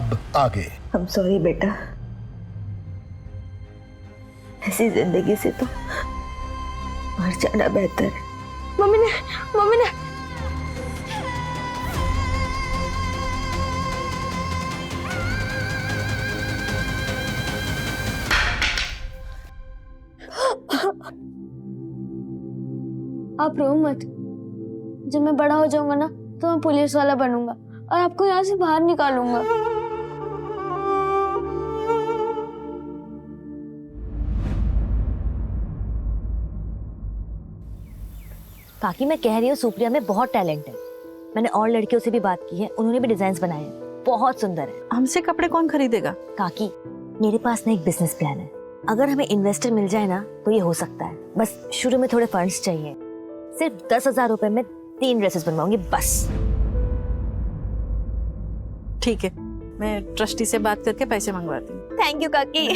अब आगे। I'm sorry बेटा, ऐसी जिंदगी से तो मर जाना बेहतर है। मम्मी ने आप रो मत, जब मैं बड़ा हो जाऊंगा ना तो मैं पुलिस वाला बनूंगा और आपको यहाँ से बाहर निकालूंगा। काकी मैं कह रही हूँ सुप्रिया में बहुत टैलेंट है। मैंने और लड़कियों से भी बात की है, उन्होंने भी डिजाइन बनाए हैं, बहुत सुंदर है। हमसे कपड़े कौन खरीदेगा? काकी मेरे पास ना एक बिजनेस प्लान है, अगर हमें इन्वेस्टर मिल जाए ना तो ये हो सकता है। बस शुरू में थोड़े फंड्स चाहिए, सिर्फ 10,000 रुपए में 3 ड्रेसेस बनवाऊंगी बस। ठीक है, मैं ट्रस्टी से बात करके पैसे मंगवाती हूँ। थैंक यू काकी।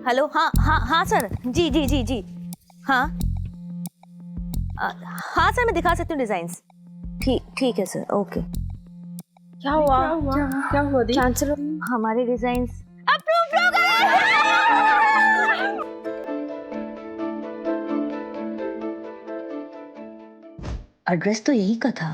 हेलो, हाँ सर, जी हाँ हाँ सर, मैं दिखा सकती हूँ डिजाइन्स। ठीक है सर, ओके। क्या हुआ दी? चांसलर, हमारे डिजाइन्स अप्रूव हो गए। एड्रेस तो यही का था।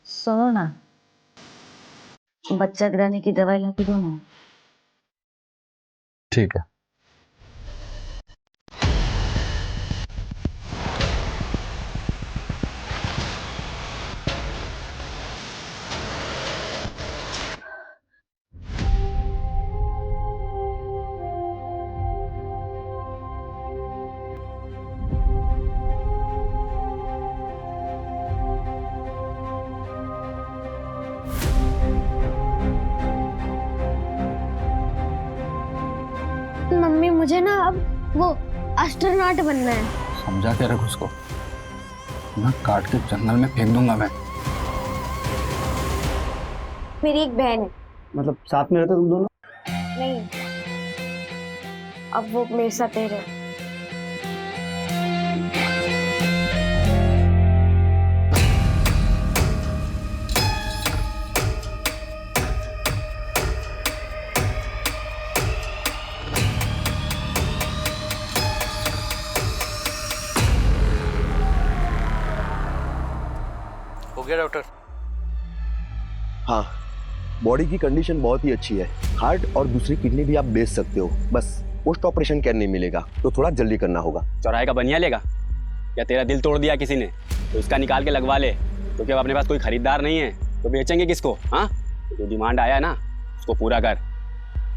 सुनो ना, बच्चा गिराने की दवाई ला के दो ना। ठीक है। मम्मी मुझे ना अब वो एस्ट्रोनॉट बनना है। समझा के रख उसको, मैं काट के जंगल में फेंक दूंगा मैं। मेरी एक बहन है। मतलब साथ में रहते तुम दोनों? नहीं, अब वो मेरे साथ ही रहे। हो गया डॉक्टर? हाँ, बॉडी की कंडीशन बहुत ही अच्छी है। हार्ट और दूसरी किडनी भी आप बेच सकते हो, बस पोस्ट ऑपरेशन केयर नहीं मिलेगा तो थोड़ा जल्दी करना होगा। चौराहे का बनिया लेगा या तेरा दिल तोड़ दिया किसी ने तो इसका निकाल के लगवा ले, क्योंकि अब अपने पास कोई खरीदार नहीं है तो बेचेंगे किसको? हाँ, जो डिमांड आया ना उसको पूरा कर,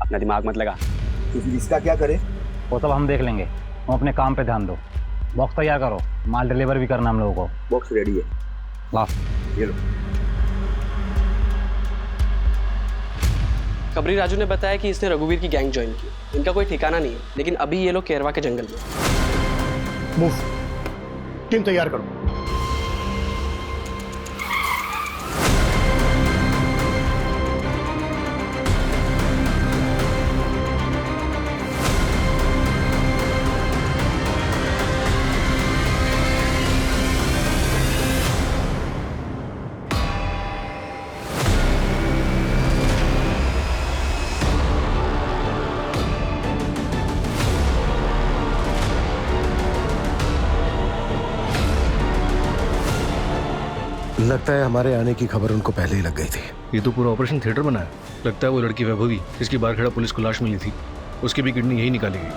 अपना दिमाग मत लगा। तो फिर इसका क्या करें? वो सब हम देख लेंगे, तुम अपने काम पे ध्यान दो। बॉक्स तैयार करो, माल डिलीवर भी करना हम लोगों को। बॉक्स रेडी है, ला ये लो। खबरी राजू ने बताया कि इसने रघुवीर की गैंग ज्वाइन की। इनका कोई ठिकाना नहीं है, लेकिन अभी ये लोग केरवा के जंगल में। मूव, टीम तैयार करो। लगता है हमारे आने की खबर उनको पहले ही लग गई थी। ये तो पूरा ऑपरेशन थिएटर बना है। लगता है वो लड़की वैभवी, जिसकी बाहर खड़ा पुलिस को लाश मिली थी, उसकी भी किडनी यही निकाली गई।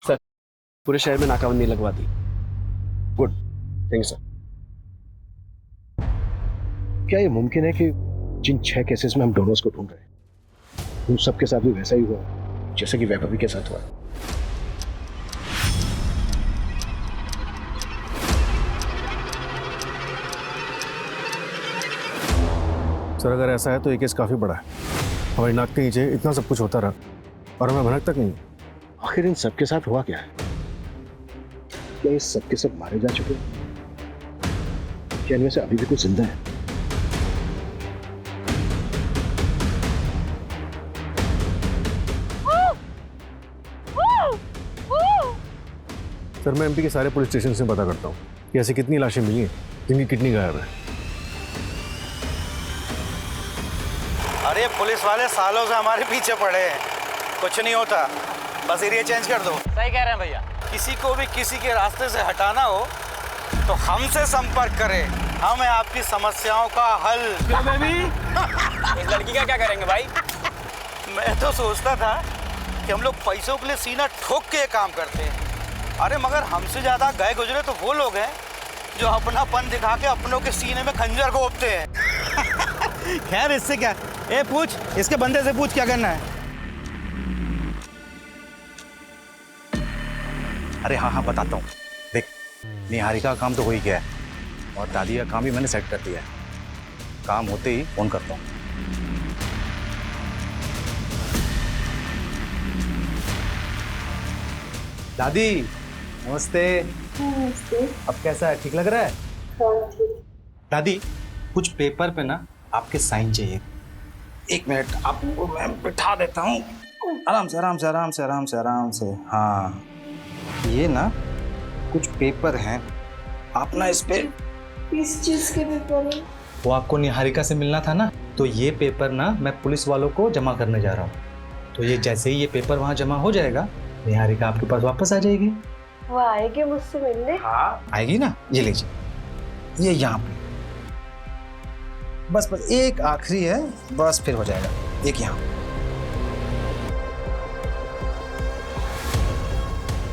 सर, पूरे शहर में नाकाबंदी लगवा दी। गुड। Thank you sir. क्या ये मुमकिन है कि जिन 6 केसेस में हम डोनर्स को ढूंढ रहे हैं उन सबके साथ भी वैसा ही हुआ जैसे कि वैभवी के साथ हुआ? सर अगर ऐसा है तो ये केस काफी बड़ा है। हमारी नाक के नीचे इतना सब कुछ होता रहा और हमें भनक तक नहीं। आखिर इन सबके साथ हुआ क्या है? क्या ये सबके सब मारे जा चुके हैं? क्या इनमें से अभी भी कुछ जिंदा है? सर मैं एमपी के सारे पुलिस स्टेशन से पता करता हूँ कि ऐसी कितनी लाशें मिली हैं जिनकी किडनी गायब है। अरे पुलिस वाले सालों से हमारे पीछे पड़े हैं, कुछ नहीं होता, बस एरिया चेंज कर दो। सही कह रहे हैं भैया। किसी को भी किसी के रास्ते से हटाना हो तो हमसे संपर्क करें, हम हैं आपकी समस्याओं का हल। क्यों बेबी? इस लड़की का क्या करेंगे भाई? मैं तो सोचता था कि हम लोग पैसों के लिए सीना ठोक के काम करते हैं, अरे मगर हमसे ज्यादा गए गुजरे तो वो लोग हैं जो अपनापन दिखा के अपनों के सीने में खंजर घोंपते हैं। खैर इससे क्या, ए पूछ, इसके बंदे से पूछ क्या करना है। अरे हाँ हाँ बताता हूँ। देख, निहारिका का काम तो हो ही गया है और दादी का काम भी मैंने सेट कर दिया है। काम होते ही फोन करता हूँ। दादी नमस्ते। नमस्ते। अब कैसा है, ठीक लग रहा है? दादी कुछ पेपर पे ना आपके साइन चाहिए। 1 मिनट आपको मैं बिठा देता हूँ। आराम से आराम से आराम से आराम से आराम से। हाँ ये ना कुछ पेपर हैं, आप ना इस पे। किस चीज के पेपर है? वो आपको निहारिका से मिलना था ना, तो ये पेपर ना मैं पुलिस वालों को जमा करने जा रहा हूँ। तो ये जैसे ही ये पेपर वहाँ जमा हो जाएगा, निहारिका आपके पास वापस आ जाएगी। वो आएगी मुझसे मिलने? हाँ आएगी ना, ये लीजिए, ये यहाँ पे। बस बस एक आखिरी है, बस फिर हो जाएगा। एक यहाँ,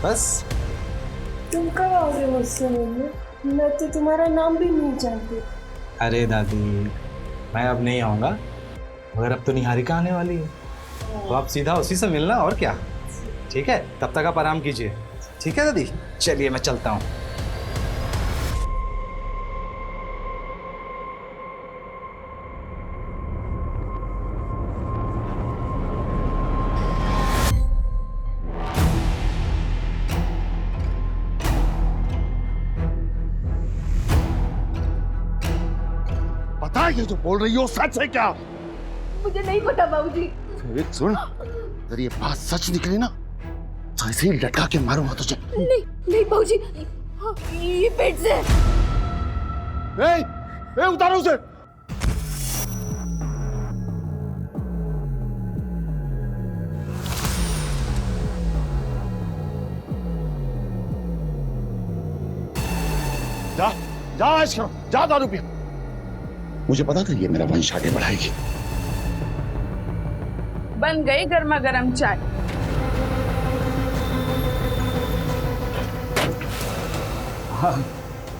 बस। तुम कब आओगे मुझसे मिलने? मैं तो तुम्हारा नाम भी नहीं जानती। अरे दादी मैं अब नहीं आऊँगा, मगर अब तो निहारिका आने वाली है, तो आप सीधा उसी से मिलना, और क्या। ठीक है, तब तक आप आराम कीजिए। ठीक है दादी, चलिए मैं चलता हूँ। पता है ये जो बोल रही हो सच है क्या? मुझे नहीं पता बाबूजी। सुन, अगर ये बात सच निकली ना तो ऐसे ही लटका के मारूंगा तुझे। नहीं नहीं बाबूजी, ये पेट से। उतारो उसे। जा जा ऐश करो, जा दारू पियो। मुझे पता था ये मेरा वंश आगे बढ़ाएगी। बन गई गर्मा गर्म चाय। हाँ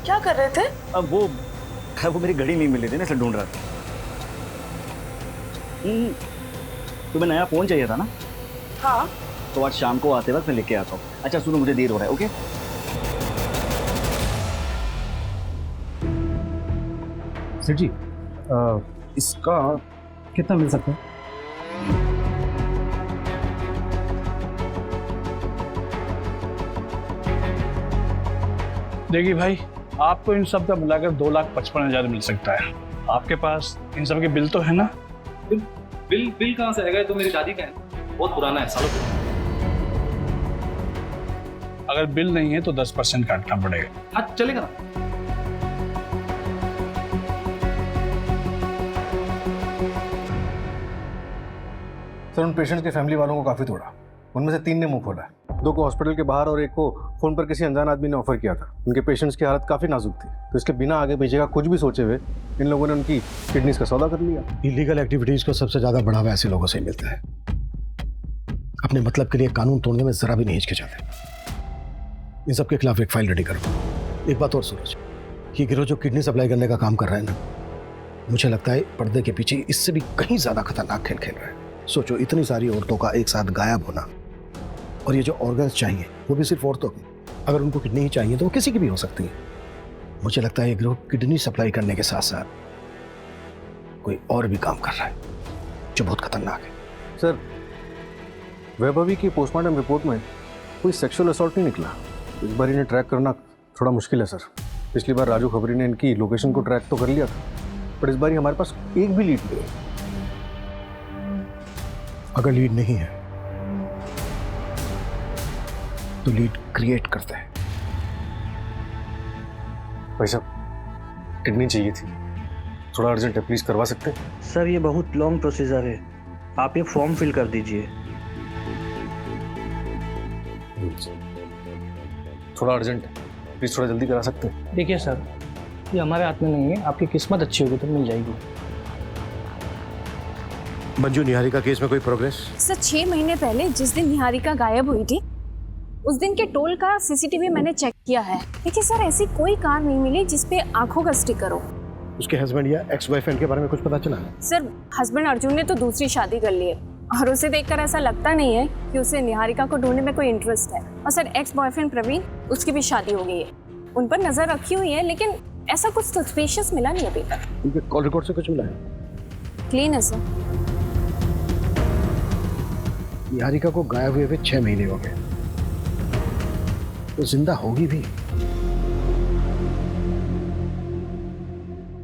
क्या कर रहे थे? अब वो मेरी घड़ी नहीं मिली थी ना, इसलिए ढूंढ रहा था। तुम्हें नया फोन चाहिए था ना? हाँ। तो आज शाम को आते वक्त मैं लेके आता हूँ। अच्छा सुनो, मुझे देर हो रहा है। ओके सर जी, इसका कितना मिल सकता है? देखिए भाई, आपको इन सब का मिलाकर 2,55,000 मिल सकता है। आपके पास इन सब के बिल तो है ना? बिल कहाँ से आएगा? तो मेरी दादी का है, बहुत पुराना है, सालों पुराना। अगर बिल नहीं है तो 10% काटना पड़ेगा। हाँ चलेगा ना। सर उन पेशेंट्स के फैमिली वालों को काफ़ी तोड़ा। उनमें से 3 ने मुंह खोला, 2 को हॉस्पिटल के बाहर और 1 को फ़ोन पर किसी अनजान आदमी ने ऑफर किया था। उनके पेशेंट्स की हालत काफ़ी नाजुक थी, तो इसके बिना आगे पीछे का कुछ भी सोचे हुए इन लोगों ने उनकी किडनीज का सौदा कर लिया। इलीगल एक्टिविटीज़ को सबसे ज़्यादा बढ़ावा ऐसे लोगों से ही मिलता है। अपने मतलब के लिए कानून तोड़ने में ज़रा भी नहीं हिचकिचाते। इन सब के खिलाफ एक फाइल रेडी करो। एक बात और सूरज, ये गिरोह जो किडनी सप्लाई करने का काम कर रहा है ना, मुझे लगता है पर्दे के पीछे इससे भी कहीं ज़्यादा खतरनाक खेल खेल रहा है। सोचो, इतनी सारी औरतों का एक साथ गायब होना, और ये जो ऑर्गन्स चाहिए वो भी सिर्फ औरतों की। अगर उनको किडनी ही चाहिए तो वो किसी की भी हो सकती है। मुझे लगता है ये गिरोह किडनी सप्लाई करने के साथ साथ कोई और भी काम कर रहा है जो बहुत खतरनाक है। सर, वैभवी की पोस्टमार्टम रिपोर्ट में कोई सेक्सुअल असॉल्ट नहीं निकला। इस बार इन्हें ट्रैक करना थोड़ा मुश्किल है सर। पिछली बार राजू खबरी ने इनकी लोकेशन को ट्रैक तो कर लिया था, पर इस बार हमारे पास एक भी लीड नहीं है। अगर लीड नहीं है तो लीड क्रिएट करते हैं। भाई साहब, किडनी चाहिए थी, थोड़ा अर्जेंट है, प्लीज करवा सकते हैं? सर ये बहुत लॉन्ग प्रोसीजर है, आप ये फॉर्म फिल कर दीजिए। थोड़ा अर्जेंट है, प्लीज थोड़ा जल्दी करा सकते हैं? देखिए सर, ये हमारे हाथ में नहीं है, आपकी किस्मत अच्छी होगी तो मिल जाएगी। मंजू, निहारिका केस में कोई प्रोग्रेस? सर 6 महीने पहले जिस दिन निहारिका गायब हुई थी, उस दिन के टोल का सीसीटीवी मैंने चेक किया है। देखिए सर, ऐसी कोई कार नहीं मिली जिसपे आंखों का स्टिकर हो। उसके हस्बैंड या एक्स बॉयफ्रेंड के बारे में कुछ पता चला? सर हस्बैंड अर्जुन ने तो दूसरी शादी कर ली है, और उसे देखकर ऐसा लगता नहीं है कि उसे निहारिका को ढूंढने में कोई इंटरेस्ट है। और सर एक्स बॉयफ्रेंड प्रवीण, उसकी भी शादी हो गई है, उन पर नजर रखी हुई है, लेकिन ऐसा कुछ सस्पिशियस मिला नहीं अभी तक। उनके कॉल रिकॉर्ड से कुछ मिला है? क्लीन है सर। निहारिका को गायब हुए 6 महीने हो गए, तो जिंदा होगी भी।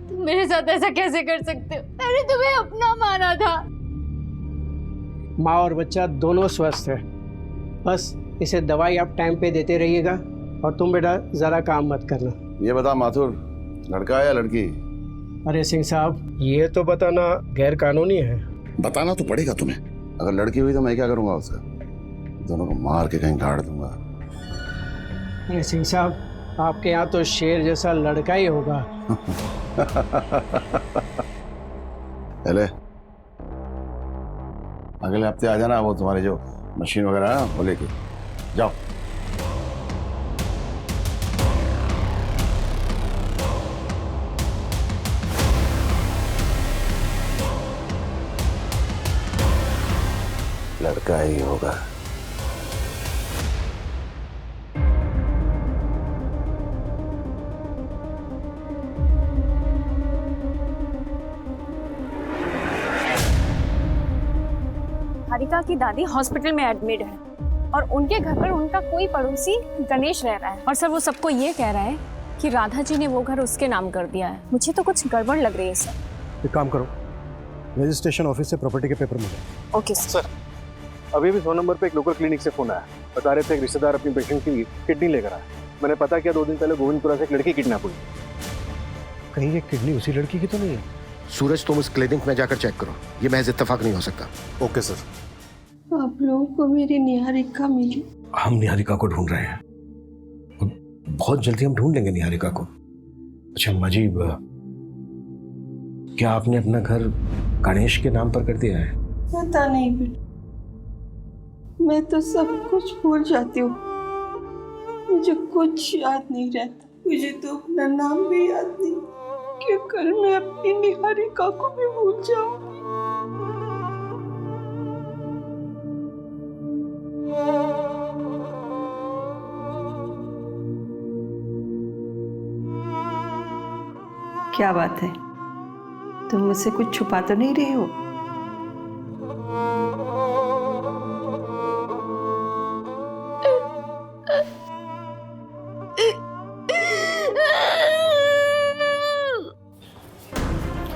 तुम मेरे साथ ऐसा कैसे कर सकते हो? मैंने तुम्हें अपना माना था। माँ और बच्चा दोनों स्वस्थ है, बस इसे दवाई आप टाइम पे देते रहिएगा, और तुम बेटा ज़रा काम मत करना। ये बता माथुर, लड़का है या लड़की? अरे सिंह साहब, ये तो बताना गैर कानूनी है। बताना तो पड़ेगा तुम्हें। अगर लड़की हुई तो मैं क्या करूंगा उसका? दोनों को मार के कहीं गाड़ दूंगा। अरे सिंह साहब, आपके यहाँ तो शेर जैसा लड़का ही होगा। पहले अगले हफ्ते आ जाना, वो तुम्हारे जो मशीन वगैरह है ना वो लेके जाओ। लड़का ही होगा। निहारिका की दादी हॉस्पिटल में एडमिट है, और उनके घर पर उनका कोई पड़ोसी गणेश रह रहा है, और सर वो सबको ये कह रहा है कि राधा जी ने वो घर उसके नाम कर दिया है। मुझे तो कुछ गड़बड़ लग रही है सर। एक काम करो, रजिस्ट्रेशन ऑफिस से प्रॉपर्टी के पेपर मिले। Okay sir. अभी भी 100 नंबर पे एक लोकल क्लिनिक से फोन आया, बता रहे थे एक रिश्तेदार अपनी पेशेंट की किडनी लेकर आया। मैंने पता किया, 2 दिन पहले गोविंदपुरा से एक लड़की किडनैप हुई। कहीं ये किडनी उसी लड़की की तो नहीं है? सूरज, तुम उस क्लिनिक में जाकर चेक करो, ये महज इत्तेफाक नहीं हो सकता। Okay sir. आप लोगों को मेरी निहारिका मिली? हम निहारिका को ढूंढ रहे हैं, बहुत जल्दी हम ढूंढ लेंगे निहारिका को। अच्छा मजीब, क्या आपने अपना घर गणेश के नाम पर कर दिया है? पता नहीं बेटा, मैं तो सब कुछ भूल जाती हूँ, मुझे कुछ याद नहीं रहता। मुझे तो अपना नाम भी याद नहीं कि कल मैं अपनी निहारिका को भी भूल जाऊंगी। क्या बात है, तुम मुझसे कुछ छुपा तो नहीं रहे हो?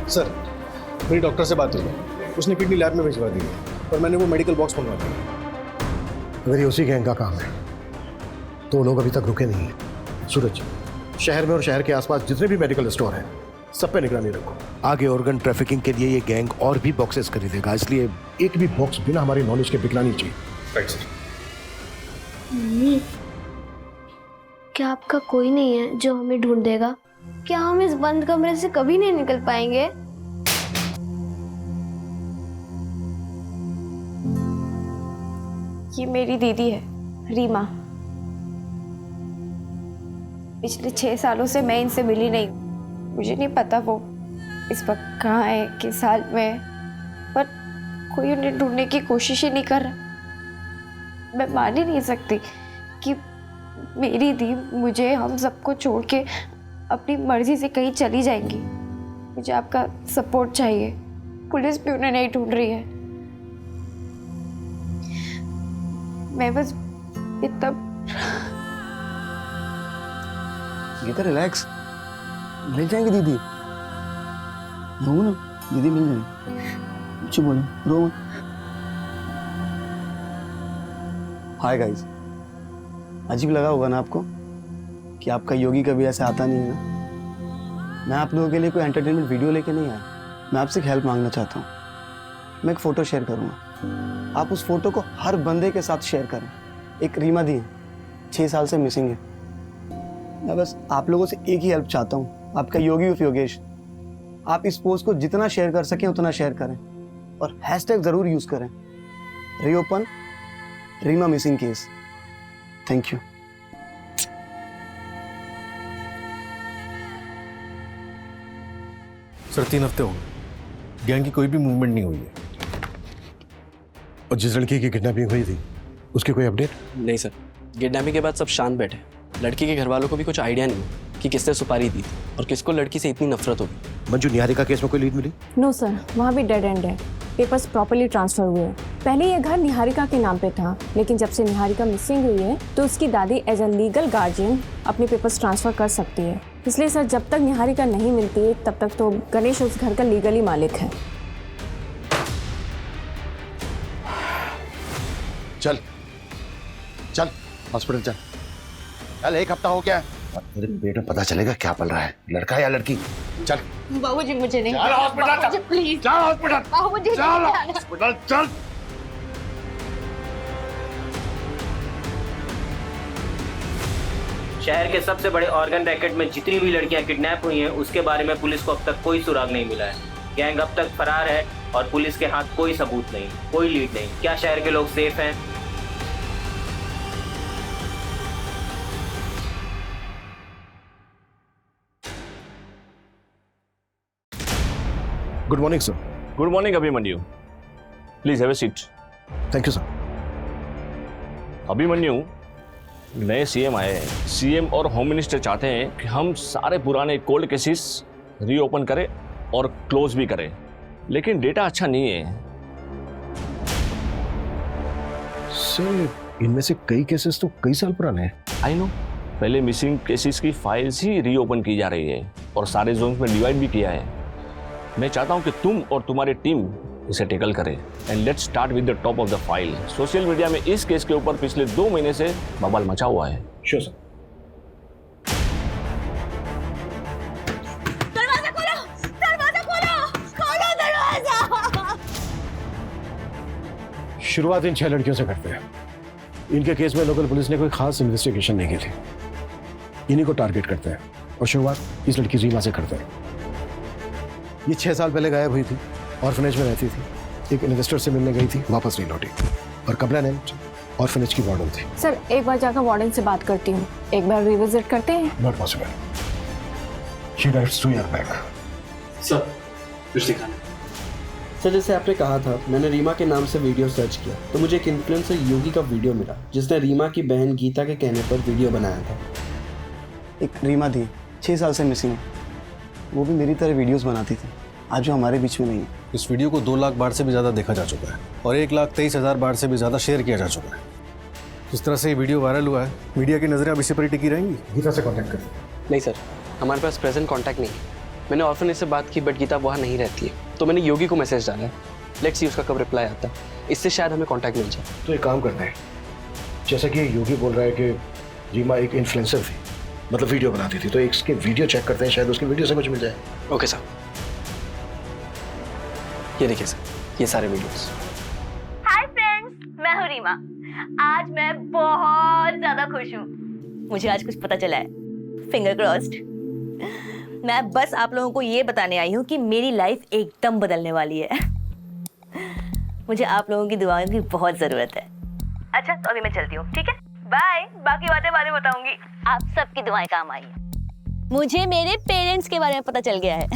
सर, मेरी डॉक्टर से बात हुई, उसने किडनी लैब में भिजवा दी है, और मैंने वो मेडिकल बॉक्स मंगवा दिया। अगर ये उसी गैंग का काम है तो लोग अभी तक रुके नहीं हैं। सूरज, शहर में और शहर के आसपास जितने भी मेडिकल स्टोर हैं सब पे निगरानी रखो। आगे ऑर्गन ट्रैफिकिंग के लिए ये गैंग और भी बॉक्सेस खरीदेगा, इसलिए एक भी बॉक्स बिना हमारी नॉलेज के बिकना नहीं चाहिए। Right sir. मम्मी, क्या आपका कोई नहीं है जो हमें ढूंढ देगा? क्या हम इस बंद कमरे से कभी नहीं निकल पाएंगे? ये मेरी दीदी है, रीमा। पिछले 6 सालों से मैं इनसे मिली नहीं। मुझे नहीं पता वो इस वक्त कहाँ है, किस हाल में है, पर कोई उन्हें ढूंढने की कोशिश ही नहीं कर रहा। मैं मान ही नहीं सकती कि मेरी दी मुझे, हम सबको छोड़ के अपनी मर्जी से कहीं चली जाएंगी। मुझे आपका सपोर्ट चाहिए। पुलिस भी उन्हें नहीं ढूंढ रही है। मैं बस इतना। गीता रिलैक्स, मिल जाएंगी दीदी। रो ना, दीदी मिल जाएंगी। कुछ बोलो, रो मत। हाय गाइस, अजीब लगा होगा ना आपको कि आपका योगी कभी ऐसे आता नहीं है ना। मैं आप लोगों के लिए कोई एंटरटेनमेंट वीडियो लेके नहीं आया। मैं आपसे हेल्प मांगना चाहता हूँ। मैं एक फ़ोटो शेयर करूँगा, आप उस फोटो को हर बंदे के साथ शेयर करें। एक रीमा दी है, 6 साल से मिसिंग है। मैं बस आप लोगों से एक ही हेल्प चाहता हूँ, आपका योगी उफ योगेश। आप इस पोस्ट को जितना शेयर कर सकें उतना शेयर करें और हैशटैग ज़रूर यूज़ करें, reopen Reema missing case. Thank you. Sir 3 हफ्ते हो गए, गैंग की कोई भी मूवमेंट नहीं हुई है। और जिस लड़की की किडनैपिंग हुई थी उसकी कोई अपडेट? नहीं सर, किडनैपिंग के बाद सब शांत बैठे। लड़की के घर वालों को भी कुछ आइडिया नहीं कि किसने सुपारी दी थी और किसको लड़की से इतनी नफरत होगी। मंजू, निहारिका केस में कोई लीड मिली? नो सर, वहाँ भी डेड एंड है। पेपर्स प्रॉपर्ली ट्रांसफर हुए हैं। पहले ये घर निहारिका के नाम पे था, लेकिन जब से निहारिका मिसिंग हुई है तो उसकी दादी एज अ लीगल गार्जियन अपने पेपर्स ट्रांसफर कर सकती है। इसलिए सर, जब तक निहारिका नहीं मिलती है तब तक तो गणेश उस घर का लीगली मालिक है। चल चल हॉस्पिटल चल। चल, 1 हफ्ता हो गया, तेरे पेट में पता चलेगा क्या पल रहा है, लड़का है या लड़की। चल बाबूजी, मुझे नहीं। चल हॉस्पिटल, प्लीज। चल हॉस्पिटल, बाबूजी, चल हॉस्पिटल, चल। शहर के सबसे बड़े ऑर्गन रैकेट में जितनी भी लड़कियां किडनैप हुई हैं उसके बारे में पुलिस को अब तक कोई सुराग नहीं मिला है। गैंग अब तक फरार है और पुलिस के हाथ कोई सबूत नहीं, कोई लीड नहीं। क्या शहर के लोग सेफ हैं? Good morning sir. Good morning Abhimanyu, please have a seat. Thank you sir. Abhimanyu, नए सीएम आए हैं। सीएम और होम मिनिस्टर चाहते हैं कि हम सारे पुराने कोल्ड केसेस रीओपन करें और क्लोज भी करें, लेकिन डेटा अच्छा नहीं है। सर, इनमें से कई केसेस तो कई साल पुराने हैं। आई नो, पहले मिसिंग केसेस की फाइल्स ही रीओपन की जा रही है और सारे जोन्स में डिवाइड भी किया है। मैं चाहता हूं कि तुम और तुम्हारी टीम इसे टेकल करें and let's start with the top of the file. Social media में इस केस के ऊपर पिछले 2 महीने से बवाल मचा हुआ है। Sure sir. दरवाजा खोलो, दरवाजा खोलो, खोलो दरवाजा। शुरुआत इन 6 लड़कियों से करते हैं। इनके केस में लोकल पुलिस ने कोई खास इन्वेस्टिगेशन नहीं की थी। इन्हीं को टारगेट करते हैं और शुरुआत इस लड़की रीमा से करते हैं। ये 6 साल पहले गायब हुई थी, ऑर्फनेज में रहती थी, एक इन्वेस्टर से मिलने गई थी, वापस नहीं लौटी और कंप्लेनेंट ऑर्फनेज की वार्डन थी। सर, एक बार जाकर वार्डन से बात करती हूँ, एक बार रिविजिट करते हैं। Not possible, she dives 2 years back. Sir, कुछ दिखाना। सर, जैसे आपने कहा था, मैंने रीमा के नाम से वीडियो सर्च किया तो मुझे एक इन्फ्लुएंसर योगी का वीडियो मिला जिसने रीमा की बहन गीता के कहने पर वीडियो बनाया था। एक रीमा थी, 6 साल से मिसिंग है। वो भी मेरी तरह वीडियोस बनाती थी, आज वो हमारे बीच में नहीं है। इस वीडियो को 2 लाख बार से भी ज़्यादा देखा जा चुका है और 1,23,000 बार से भी ज़्यादा शेयर किया जा चुका है। जिस तरह से ये वीडियो वायरल हुआ है, मीडिया की नज़रें अब इसी पर ही टिकी रहेंगी। गीता से कांटेक्ट करें। नहीं सर, हमारे पास प्रेजेंट कांटेक्ट नहीं है। मैंने ऑर्फनेज से बात की बट गीता वहाँ नहीं रहती है, तो मैंने योगी को मैसेज डाला है। लेट्स सी उसका कब रिप्लाई आता है, इससे शायद हमें कांटेक्ट मिल जाए। तो एक काम करते हैं, जैसा कि योगी बोल रहा है कि रीमा एक इन्फ्लुएंसर थी, मतलब वीडियो बनाती थी, तो एक इसके वीडियो चेक करते हैं, शायद उसकी वीडियो से कुछ मिल जाए। ओके सर, ये देखिए सर, ये सारे वीडियोस। हाय फ्रेंड्स, मैं हूँ रीमा। आज मैं बहुत ज्यादा खुश हूँ। मुझे आज कुछ पता चला है, फिंगर क्रॉस्ड। मैं बस आप लोगों को ये बताने आई हूँ कि मेरी लाइफ एकदम बदलने वाली है। मुझे आप लोगों की दुआओं की बहुत जरूरत है। अच्छा, तो अभी मैं चलती हूँ, ठीक है? बाय। बाकी बातें बाद में बताऊंगी। आप सबकी दुआएं काम आई है। मुझे मेरे पेरेंट्स के बारे में पता चल गया है।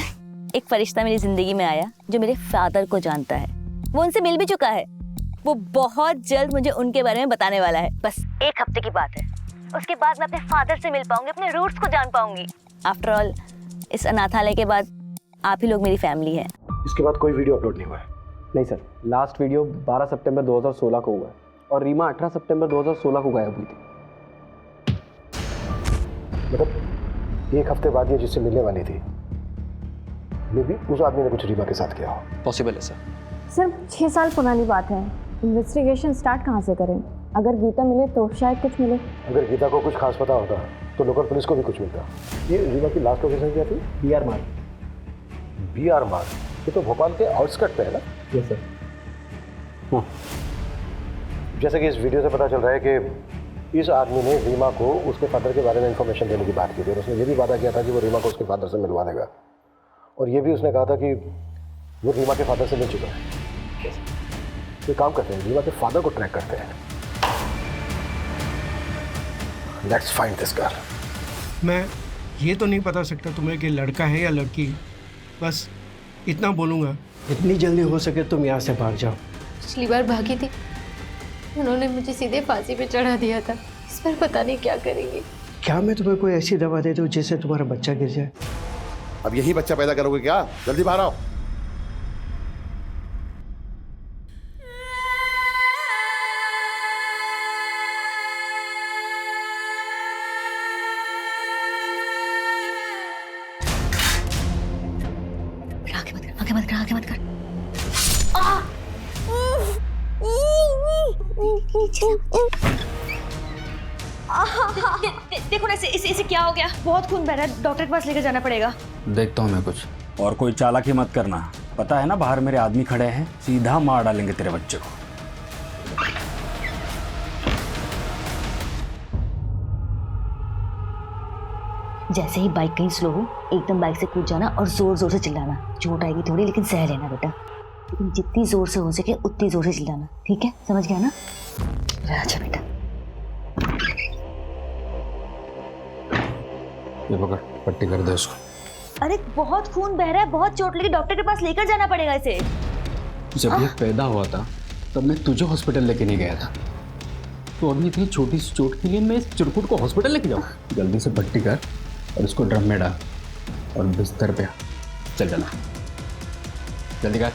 एक फरिश्ता मेरी जिंदगी में आया जो मेरे फादर को जानता है। वो उनसे मिल भी चुका है। वो बहुत जल्द मुझे उनके बारे में बताने वाला है। बस एक हफ्ते की बात है। उसके बाद मैं अपने फादर से मिल पाऊंगी, अपने रूट्स को जान पाऊंगी। आफ्टर ऑल, इस अनाथालय के बाद आप ही लोग मेरी फैमिली है। इसके बाद कोई वीडियो अपलोड नहीं हुआ है? नहीं सर, लास्ट वीडियो 12 सितंबर 2016 को हुआ है और रीमा 18 सितंबर 2016 को गायब हुई थी। मतलब एक हफ्ते बाद ये जिससे मिलने वाली थी, मे बी उस आदमी ने कुछ रीमा के साथ किया हो। पॉसिबल है सर। सर 6 साल पुरानी बात है, इन्वेस्टिगेशन स्टार्ट कहाँ से करें? अगर गीता मिले तो शायद कुछ मिले। अगर गीता को कुछ खास पता होता तो लोकल पुलिस को भी कुछ मिलता। ये रीमा की लास्ट लोकेशन क्या थी? BR मार्ग। BR मार्ग, ये तो भोपाल के आउटस्कर्ट पे है ना? Yes sir. जैसे कि इस वीडियो से पता चल रहा है कि इस आदमी ने रीमा को उसके फादर के बारे में इंफॉर्मेशन देने की बात की थी और उसने ये भी वादा किया था कि वो रीमा को उसके फादर से मिलवा देगा। और ये भी उसने कहा था कि वो रीमा के फादर से मिल चुका है। ये काम करते हैं, रीमा के फादर को ट्रैक करते हैं। Let's find this girl. मैं ये तो नहीं बता सकता तुम्हें कि लड़का है या लड़की। बस इतना बोलूँगा, जितनी जल्दी हो सके तुम यहाँ से भाग जाओ। पिछली बार भागी थी, उन्होंने मुझे सीधे फांसी पे चढ़ा दिया था। इस बार पता नहीं क्या करेंगे। क्या मैं तुम्हें कोई ऐसी दवा दे दूँ जिससे तुम्हारा बच्चा गिर जाए? अब यही बच्चा पैदा करोगे क्या? जल्दी बाहर आओ। आगे मत कर। देखो ना, इसे क्या हो गया? बहुत खून बह रहा है, डॉक्टर के पास लेकर जाना पड़ेगा। देखता हूँ मैं कुछ। और कोई चालाकी मत करना, पता है ना बाहर मेरे आदमी खड़े हैं, सीधा मार डालेंगे तेरे बच्चे को। जैसे ही बाइक कहीं स्लो हो, एकदम बाइक से कूद जाना और जोर जोर से चिल्लाना। चोट आएगी थोड़ी, लेकिन सह लेना बेटा। लेकिन जितनी जोर से हो सके उतनी जोर से चिल्लाना, ठीक है? समझ गया ना? अच्छा बेटा। ये पकड़, पट्टी कर दे उसको। अरे बहुत खून बह रहा है, बहुत चोट लगी, डॉक्टर के पास लेकर जाना पड़ेगा इसे। जब ये पैदा हुआ था तब मैं तुझे हॉस्पिटल लेके नहीं गया था, तो अभी इतनी छोटी सी चोट के लिए मैं इस चिरकुट को हॉस्पिटल लेके जाऊँ? जल्दी से पट्टी कर और इसको ड्रम में डाल और बिस्तर पे चल चला, जल्दी कर।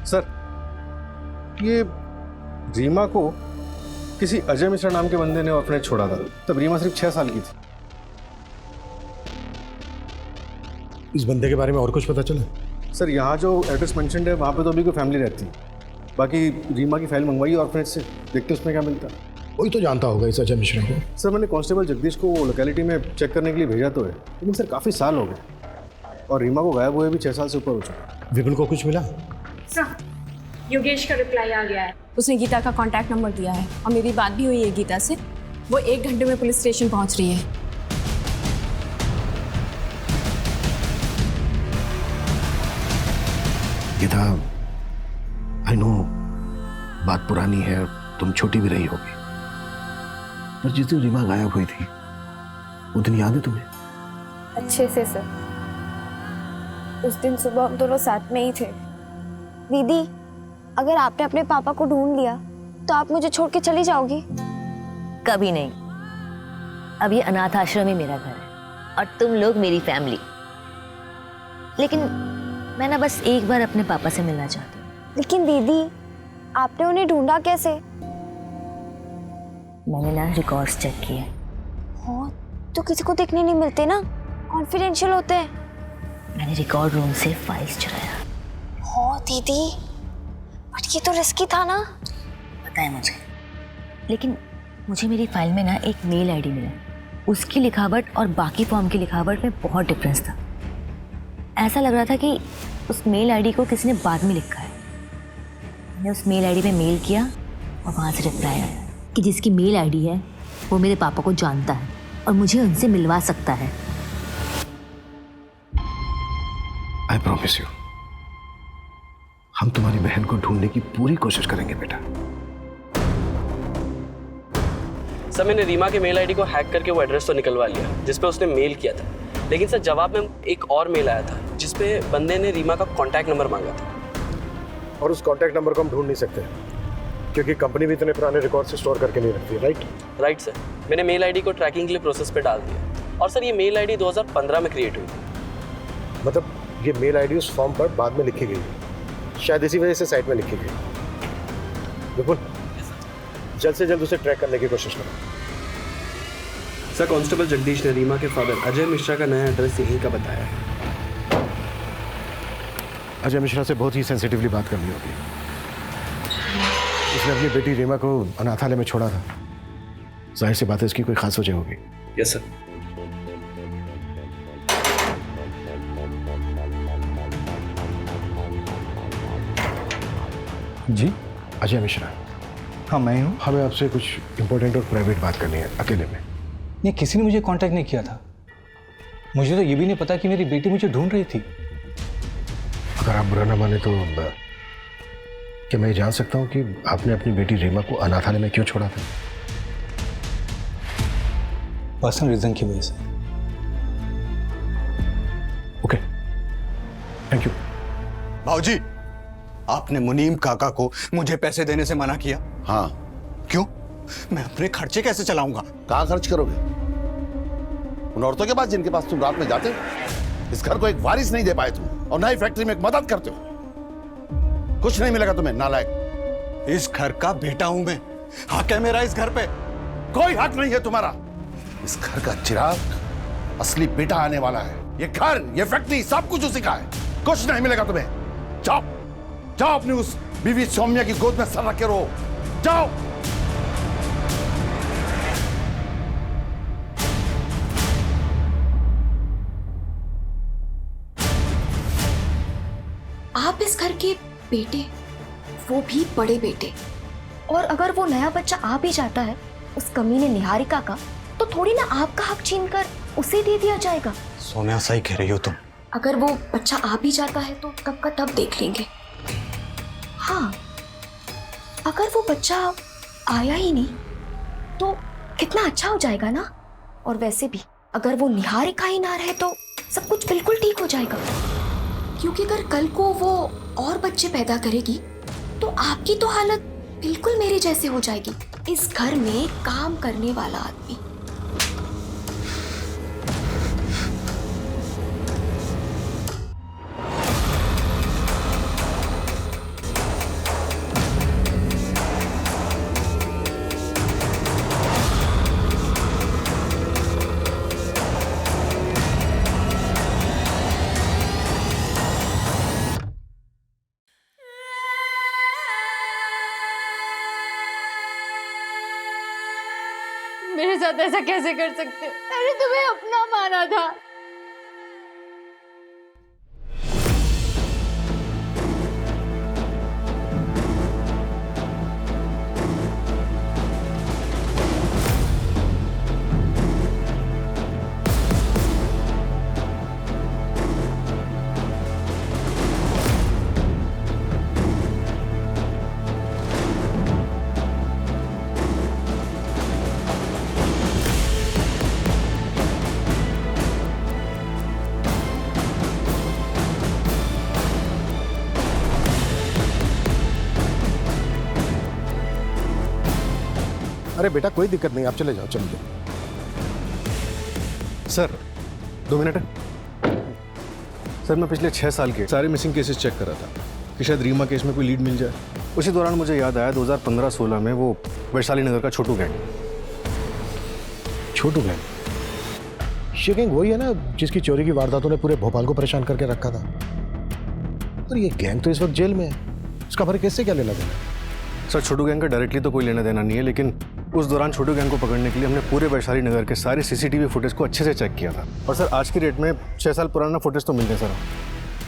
सर, ये रीमा को किसी अजय मिश्रा नाम के बंदे ने ऑर्फनेज छोड़ा था। तब रीमा सिर्फ 6 साल की थी। इस बंदे के बारे में और कुछ पता चला? सर, यहाँ जो एड्रेस मेंशन्ड है वहाँ पे तो अभी कोई फैमिली रहती है। बाकी रीमा की फाइल मंगवाई ऑर्फनेज से, देखते उसमें क्या मिलता है। कोई तो जानता होगा इस अजय मिश्रा को। सर, मैंने कांस्टेबल जगदीश को लोकेलिटी में चेक करने के लिए भेजा तो है, लेकिन सर काफ़ी साल हो गए और रीमा को गायब हुए भी 6 साल से ऊपर हो चुका। विपुल को कुछ मिला? सर, योगेश का रिप्लाई आ गया है। उसने गीता का कांटेक्ट नंबर दिया है और मेरी बात भी हुई है गीता से। वो 1 घंटे में पुलिस स्टेशन पहुंच रही है। गीता, आई नो बात पुरानी है, तुम छोटी भी रही होगी, पर जिस दिन रीमा गायब हुई थी वो दिन याद है तुम्हें? अच्छे से सर। उस दिन सुबह हम दोनों साथ में ही थे। दीदी, अगर आपने अपने पापा को ढूंढ लिया तो आप मुझे छोड़ के चली जाओगी? कभी नहीं। अब ये अनाथ आश्रम ही मेरा घर है और तुम लोग मेरी फैमिली। लेकिन मैं ना बस एक बार अपने पापा से मिलना चाहती हूँ। लेकिन दीदी, आपने उन्हें ढूंढा कैसे? मैंने ना रिकॉर्ड्स चेक किए। हाँ, तो किसी को देखने नहीं मिलते ना, कॉन्फिडेंशियल होते हैं। मैंने रिकॉर्ड रूम से फाइल्स चुराया। हाँ दीदी, बट ये तो रिस्की था ना। पता है मुझे, लेकिन मुझे मेरी फाइल में ना एक मेल आईडी मिला। उसकी लिखावट और बाकी फॉर्म की लिखावट में बहुत डिफरेंस था। ऐसा लग रहा था कि उस मेल आईडी को किसी ने बाद में लिखा है। मैंने उस मेल आईडी पे मेल किया और वहाँ से रिप्लाई आया कि जिसकी मेल आईडी है वो मेरे पापा को जानता है और मुझे उनसे मिलवा सकता है। आई प्रॉमिस यू, हम तुम्हारी बहन को ढूंढने की पूरी कोशिश करेंगे बेटा। सर मैंने रीमा के मेल आईडी को हैक करके वो एड्रेस तो निकलवा लिया जिस पे उसने मेल किया था, लेकिन सर जवाब में एक और मेल आया था जिस पे बंदे ने रीमा का कॉन्टैक्ट नंबर मांगा था। और उस कॉन्टैक्ट नंबर को हम ढूंढ नहीं सकते क्योंकि कंपनी भी इतने पुराने रिकॉर्ड से स्टोर करके नहीं रखती, राइट सर। मैंने मेल आईडी को ट्रैकिंग के लिए प्रोसेस पे डाल दिया और सर ये मेल आईडी 2015 में क्रिएट हुई थी। मतलब ये मेल आईडी उस फॉर्म पर बाद में लिखी गई, शायद इसी वजह से साइट में लिखी गई। बिल्कुल, जल्द से जल्द उसे ट्रैक करने की कोशिश करो। सर, कांस्टेबल जगदीश ने रीमा के फादर अजय मिश्रा का नया एड्रेस यहीं का बताया है। अजय मिश्रा से बहुत ही सेंसिटिवली बात करनी होगी। उसने अपनी बेटी रीमा को अनाथालय में छोड़ा था, जाहिर सी बात है इसकी कोई खास वजह होगी। Yes sir. जी अजय मिश्रा। हाँ मैं हूँ। हमें आपसे कुछ इंपॉर्टेंट और प्राइवेट बात करनी है, अकेले में। नहीं, किसी ने मुझे कांटेक्ट नहीं किया था। मुझे तो ये भी नहीं पता कि मेरी बेटी मुझे ढूंढ रही थी। अगर आप बुरा ना माने तो क्या मैं जान सकता हूँ कि आपने अपनी बेटी रीमा को अनाथालय में क्यों छोड़ा था? पर्सनल रीजन की वजह से। Okay, thank you. भाऊजी, आपने मुनीम काका को मुझे पैसे देने से मना किया। हाँ। क्यों? मैं अपने खर्चे कैसे चलाऊंगा? कहाँ खर्च करोगे? उन औरतों के पास जिनके पास तुम रात में जाते हो? इस घर को एक वारिस नहीं दे पाए तुम, और ना ही फैक्ट्री में एक मदद करते हो। कुछ नहीं मिलेगा तुम्हें, नालायक। इस घर का बेटा हूं मैं, हक है मेरा इस घर पे। कोई हक नहीं है तुम्हारा। इस घर का चिराग असली बेटा आने वाला है। ये घर, ये फैक्ट्री, सब कुछ उसी का है। कुछ नहीं मिलेगा तुम्हें। जाओ जाओ, अपनी उस बीवी सौम्या की गोद में सर रख के रहो। जाओ। आप इस घर के बेटे, वो भी बड़े बेटे, और अगर वो नया बच्चा आ भी जाता है उस कमीने निहारिका का, तो थोड़ी ना आपका हक छीनकर उसे दे दिया जाएगा। सोनिया, सही कह रही हो तुम। अगर वो बच्चा आ भी जाता है तो कब का तब देख लेंगे। हाँ, अगर वो बच्चा आया ही नहीं तो कितना अच्छा हो जाएगा ना। और वैसे भी अगर वो निहारिका ही ना रहे तो सब कुछ बिल्कुल ठीक हो जाएगा, क्योंकि अगर कल को वो और बच्चे पैदा करेगी तो आपकी तो हालत बिल्कुल मेरे जैसे हो जाएगी। इस घर में काम करने वाला आदमी। मेरे साथ ऐसा कैसे कर सकते हो? मैंने तुम्हें अपना माना था। अरे बेटा, कोई दिक्कत नहीं, आप चले जाओ, चले जाओ। Sir 2 minute. सर, मैं पिछले 6 साल के सारे मिसिंग केसेस चेक कर रहा था कि शायद रीमा केस में कोई लीड मिल जाए। उसी दौरान मुझे याद आया 2015-16 में वो वैशाली नगर का छोटू गैंग। छोटू गैंग? ये गैंग वही है ना जिसकी चोरी की वारदातों ने पूरे भोपाल को परेशान करके रखा था। पर ये गैंग तो इस वक्त जेल में है, उसका हमारे केस से क्या लेना देना? सर, छोटू गैंग का डायरेक्टली तो कोई लेना देना नहीं है, लेकिन उस दौरान छोटू गैंग को पकड़ने के लिए हमने पूरे वैशाली नगर के सारे सीसीटीवी फुटेज को अच्छे से चेक किया था। और सर आज की डेट में 6 साल पुराना फुटेज तो मिल गया सर,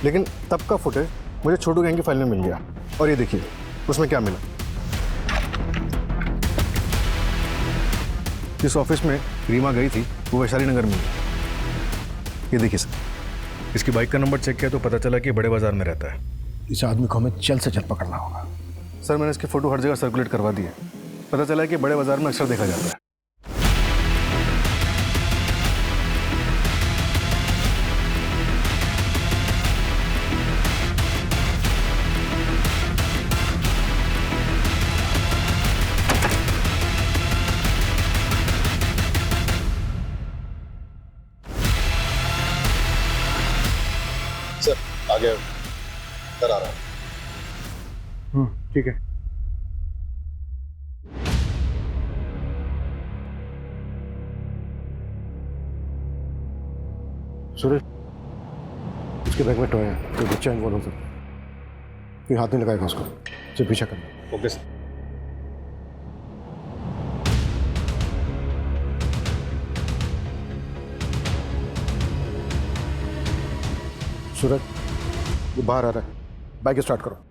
लेकिन तब का फुटेज मुझे छोटू गैंग की फाइल में मिल गया। और ये देखिए उसमें क्या मिला। जिस ऑफिस में रीमा गई थी वो वैशाली नगर में। ये देखिए सर, इसकी बाइक का नंबर चेक किया तो पता चला कि बड़े बाजार में रहता है। इस आदमी को हमें जल्द से जल्द पकड़ना होगा। सर मैंने इसकी फ़ोटो हर जगह सर्कुलेट करवा दी है, पता चला कि बड़े बाजार में अक्सर देखा जाता है। सर आगे सर आ रहा है। ठीक है। सूरज, उसके बैग में टॉय है, कोई बच्चा इन्वॉल्व हो सकता है। कोई हाथ नहीं लगाएगा उसको, सिर्फ पीछा करना। Okay sir. सूरज, वो बाहर आ रहा है, बाइक स्टार्ट करो।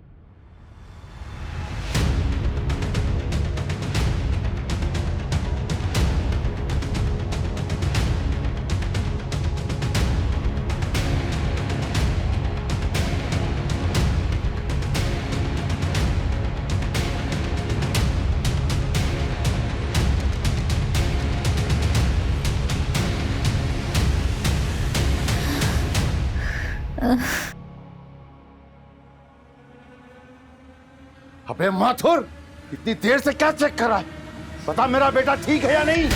अबे माथुर, इतनी देर से क्या चेक कर रहा है? बता मेरा बेटा ठीक है या नहीं?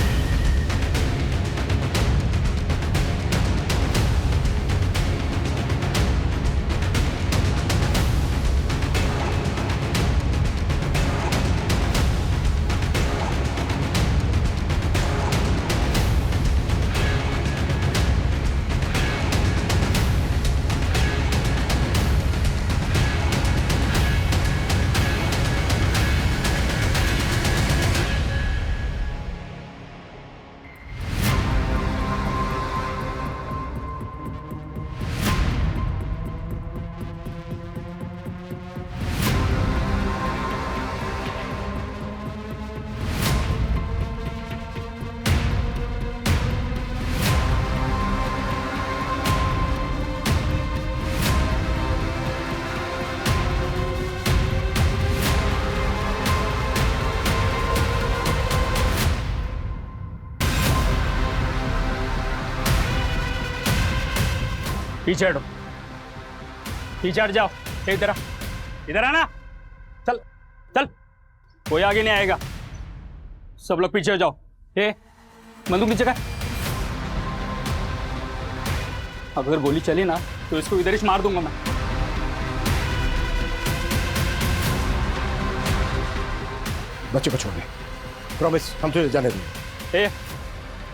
पीछे हटो, पीछे हट जाओ। इधर इधर आना, चल चल, कोई आगे नहीं आएगा, सब लोग पीछे हो जाओ। बंदूक नीचे कर। अगर गोली चली ना तो इसको इधर ही मार दूंगा मैं। बच्चे को छोड़ दे, प्रॉमिस, हम तुझे जाने देंगे।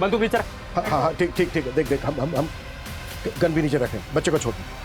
बंदूक नीचे रख। हाँ हाँ ठीक ठीक ठीक है, देख देख, हम गन भी नीचे रखें, बच्चे को छोड़ दे।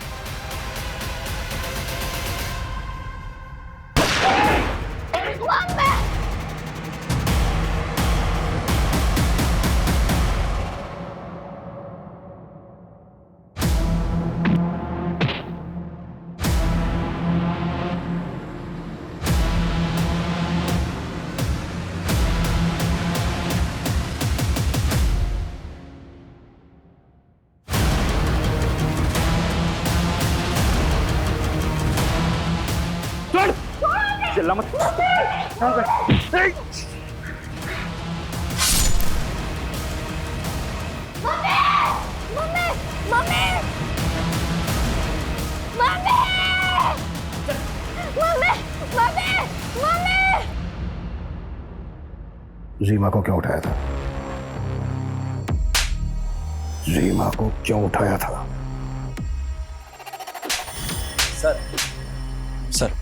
चिल्ला मत। रीमा को क्यों उठाया था? रीमा को क्यों उठाया था? सर सर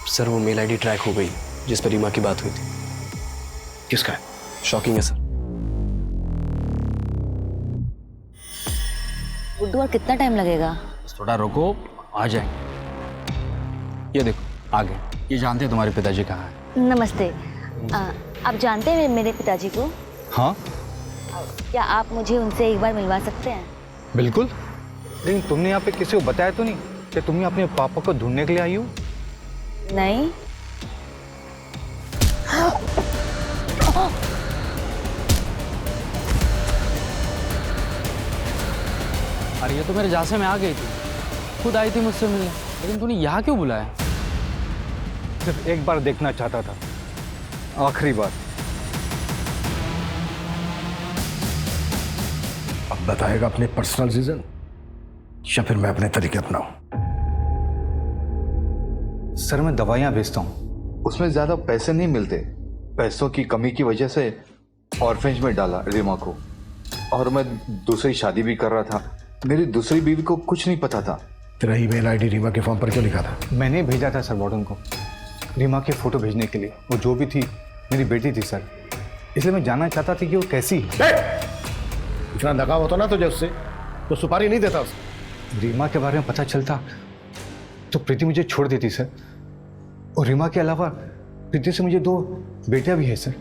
सर वो मेल आईडी ट्रैक हो गई जिस पर रीमा की बात हुई थी। किसका है? शॉकिंग है सर। गुड्डू और कितना टाइम लगेगा? थोड़ा रुको, आ जाएंगे। ये देखो आ गए। ये जानते हैं तुम्हारे पिताजी कहाँ हैं? नमस्ते। आप जानते हैं मेरे पिताजी को? हाँ क्या आप मुझे उनसे एक बार मिलवा सकते हैं? बिल्कुल। लेकिन तुमने यहाँ पे किसी को बताया तो नहीं कि तुम अपने पापा को ढूंढने के लिए आई हो? नहीं। अरे ये तो मेरे जासे में आ गई थी, खुद आई थी मुझसे मिलने, लेकिन तूने यहाँ क्यों बुलाया? सिर्फ एक बार देखना चाहता था, आखिरी बार। अब बताएगा अपने पर्सनल रीजन या फिर मैं अपने तरीके अपनाऊं? सर मैं दवाइयाँ बेचता हूँ, उसमें ज्यादा पैसे नहीं मिलते। पैसों की कमी की वजह से ऑर्फेंज में डाला रीमा को, और मैं दूसरी शादी भी कर रहा था। मेरी दूसरी बीवी को कुछ नहीं पता था। तेरा ईमेल आईडी रीमा के फॉर्म पर क्यों लिखा था? मैंने भेजा था सर वार्डन को रीमा की फोटो भेजने के लिए। वो जो भी थी मेरी बेटी थी सर, इसलिए मैं जानना चाहता था कि वो कैसी है। इतना लगाव होता ना तुझे उससे तो सुपारी नहीं देता उसे। रीमा के बारे में पता चलता तो प्रीति मुझे छोड़ देती सर, और रीमा के अलावा प्रीति से मुझे 2 बेटियां भी है सर।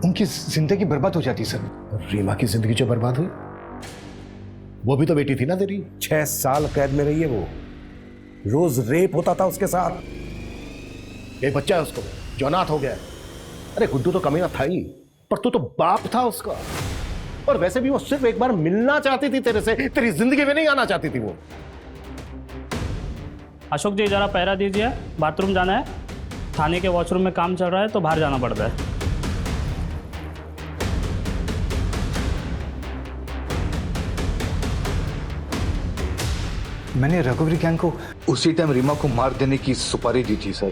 उनकी जिंदगी बर्बाद हो जाती सर। रीमा की जिंदगी जो बर्बाद हुई वो भी तो बेटी थी ना तेरी। 6 साल कैद में रही है वो, रोज रेप होता था उसके साथ। एक बच्चा है उसको जो अनाथ हो गया है। अरे गुड्डू तो कमीना था ही, पर तू तो बाप था उसका। और वैसे भी वो सिर्फ एक बार मिलना चाहती थी तेरे से, तेरी जिंदगी में नहीं आना चाहती थी वो। अशोक जी जरा पहरा दीजिए, बाथरूम जाना है। थाने के वॉशरूम में काम चल रहा है तो बाहर जाना पड़ता है। मैंने रघुवीर गैंग को उसी टाइम रीमा को मार देने की सुपारी दी थी सर।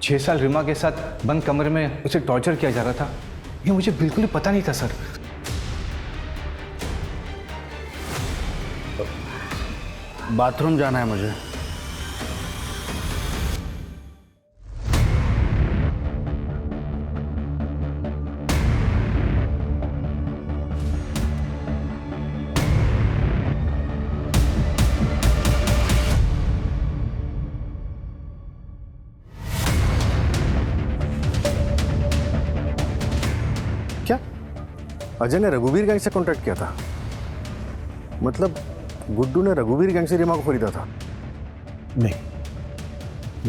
6 साल रीमा के साथ बंद कमरे में उसे टॉर्चर किया जा रहा था, ये मुझे बिल्कुल ही पता नहीं था सर। बाथरूम जाना है मुझे। क्या अजय ने रघुवीर गैंग से कांटेक्ट किया था? मतलब गुड्डू ने रघुवीर गैंग से रीमा को खरीदा था? नहीं,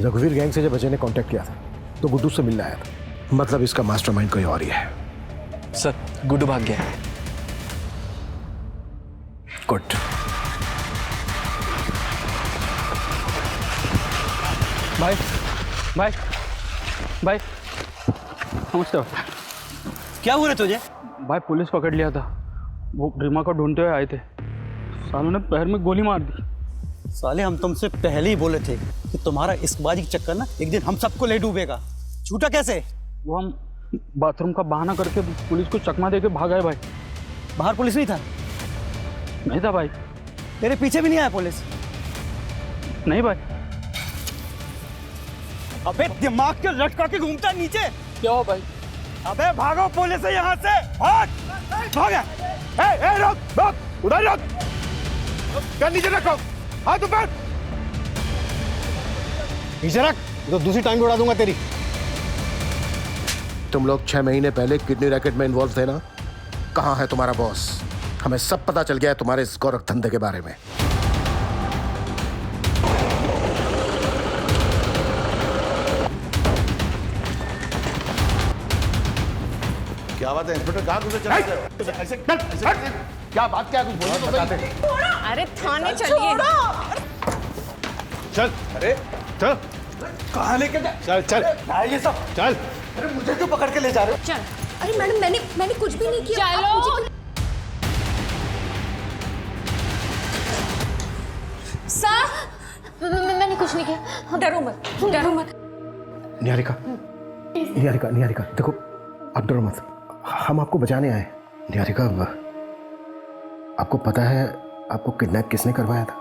रघुवीर गैंग से जब अजय ने कांटेक्ट किया था तो गुड्डू से मिलने आया था। मतलब इसका मास्टरमाइंड कोई और ही है। सर गुड्डू भाग गया है। गुड। भाई भाई भाई नमस्ते। क्या हुआ तुझे? भाई पुलिस पकड़ लिया था, वो रीमा को ढूंढते हुए आए थे। सालों ने पैर में गोली मार दी। साले हम तुमसे पहले ही बोले थे कि तुम्हारा इश्कबाजी का चक्कर ना एक दिन हम सबको ले डूबेगा। झूठा कैसे? वो हम बाथरूम का बहाना करके पुलिस को चकमा देके भाग आए भाई। बाहर पुलिस नहीं था? नहीं था भाई। तेरे पीछे भी नहीं आया पुलिस? नहीं भाई। अबे दिमाग के लटका के घूमता नीचे। क्या हो भाई? अबे भागो पुलिस से यहाँ से, भाग भाग। रोक रोक, उधर रोक, कर नीचे रखो, हाथ ऊपर नीचे रख, तो दूसरी टांग उड़ा दूंगा तेरी। तुम लोग 6 महीने पहले किडनी रैकेट में इन्वॉल्व थे ना? कहाँ है तुम्हारा बॉस? हमें सब पता चल गया है तुम्हारे इस गोरख धंधे के बारे में। क्या बात है इंस्पेक्टर, कहाँ घुसे चले गए? ऐसे क्या बात, क्या कुछ बोलो तो बताते। अरे थाने चलिए। चल। अरे चल। कहाँ लेके जा? चल चल ये सब चल। अरे मुझे क्यों पकड़ के ले जा रहे हो? चल। अरे मैडम मैंने कुछ भी नहीं किया। चलो। सर मैंने कुछ नहीं किया। डरो मत, डरो मत। निहारिका, निहारिका, निहारिका, देखो आप डरो मत, हम आपको बचाने आए। निहारिका, आपको पता है आपको किडनैप किसने करवाया था?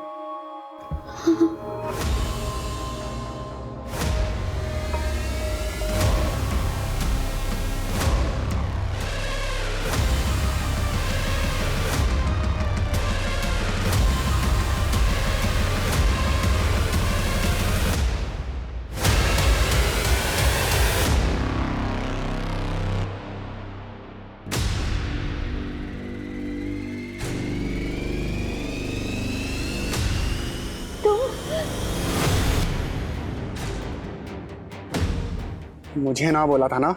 मुझे ना बोला था ना।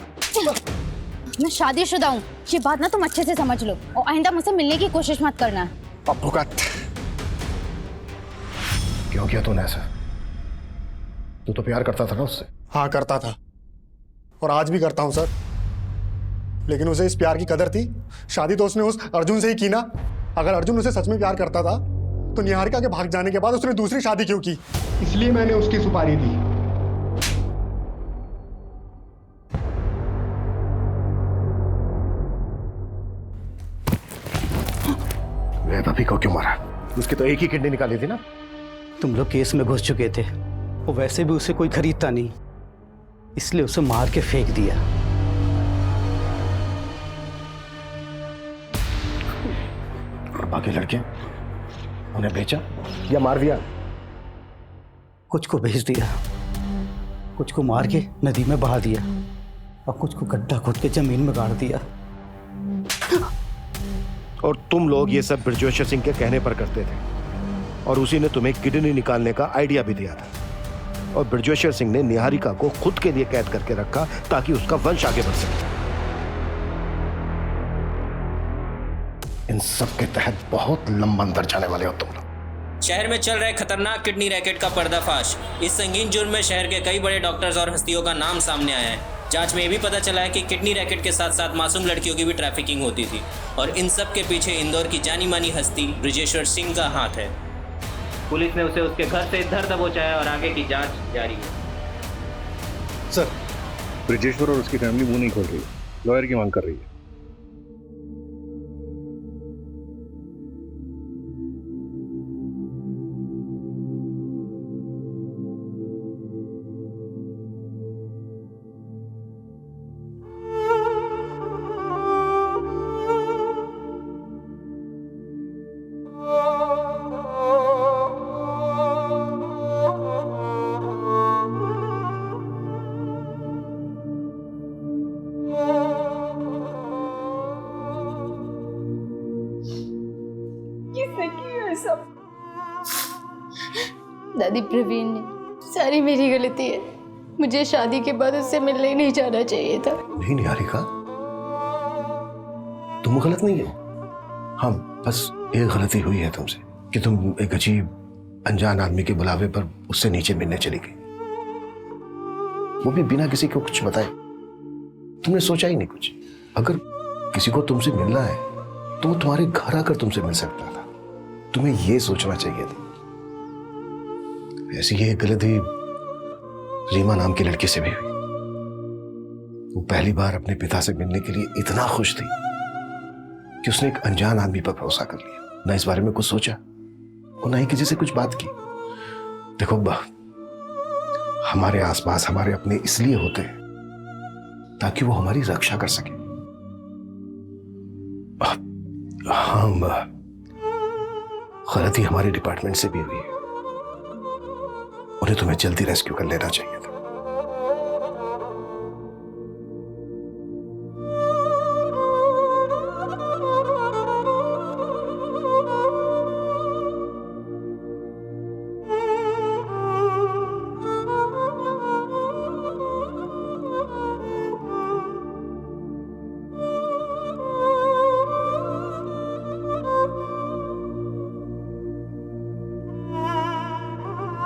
मैं शादीशुदा हूँ, ये बात ना तुम अच्छे से समझ लो और आइंदा मुझसे मिलने की कोशिश मत करना। भुगत। क्यों किया तूने ऐसा? तू तो प्यार करता था ना उससे? हाँ करता था और आज भी करता हूँ सर, लेकिन उसे इस प्यार की कदर थी। शादी तो उसने उस अर्जुन से ही की ना। अगर अर्जुन उसे सच में प्यार करता था तो निहारिका के भाग जाने के बाद उसने दूसरी शादी क्यों की? इसलिए मैंने उसकी सुपारी दी। वैभवी को क्यों मारा? उसकी तो एक ही किडनी निकाली थी ना। तुम लोग केस में घुस चुके थे और वैसे भी उसे कोई खरीदता नहीं, इसलिए उसे मार के फेंक दिया। और बाकी लड़के उन्हें बेचा या मार दिया? कुछ को भेज दिया, कुछ को मार के नदी में बहा दिया और कुछ को गड्ढा खोद के जमीन में गाड़ दिया। और तुम लोग ये सब बृजेश्वर सिंह के कहने पर करते थे और उसी ने तुम्हें किडनी निकालने का आइडिया भी दिया था। और बृजेश्वर सिंह ने निहारिका को खुद के लिए कैद करके रखा ताकि उसका वंश आगे बढ़ सके। इन सब के तहत बहुत लंबा अंदर जाने वाले हो तुम लोग। शहर में चल रहे खतरनाक किडनी रैकेट का पर्दाफाश। इस संगीन जुर्म में शहर के कई बड़े डॉक्टर्स और हस्तियों का नाम सामने आया है। जांच में ये भी पता चला है कि किडनी रैकेट के साथ साथ मासूम लड़कियों की भी ट्रैफिकिंग होती थी और इन सब के पीछे इंदौर की जानी मानी हस्ती बृजेश्वर सिंह का हाथ है। पुलिस ने उसे उसके घर से धर दबोचा है और आगे की जांच जारी है। सर, बृजेश्वर और उसकी फैमिली मुंह नहीं खोल रही, लॉयर की मांग कर रही है। दादी, प्रवीण ने सारी मेरी गलती है। मुझे शादी के बाद उससे मिलने ही नहीं जाना चाहिए था। नहीं निहारिका, तुम गलत नहीं हो। हाँ, बस एक गलती हुई है तुमसे कि तुम एक अजीब अनजान आदमी के बुलावे पर उससे नीचे मिलने चली गई, वो भी बिना किसी को कुछ बताए। तुमने सोचा ही नहीं कुछ। अगर किसी को तुमसे मिलना है तो वो तुम्हारे घर आकर तुमसे मिल सकता था। तुम्हें ये सोचना चाहिए था। ऐसी ही एक गलती रीमा नाम की लड़की से भी हुई। वो पहली बार अपने पिता से मिलने के लिए इतना खुश थी कि उसने एक अनजान आदमी पर भरोसा कर लिया। ना इस बारे में कुछ सोचा और ना ही किसी से कुछ बात की। देखो, हमारे आसपास हमारे अपने इसलिए होते हैं ताकि वो हमारी रक्षा कर सके। हाँ, गलती हमारे डिपार्टमेंट से भी हुई है। उन्हें तुम्हें जल्दी रेस्क्यू कर लेना चाहिए।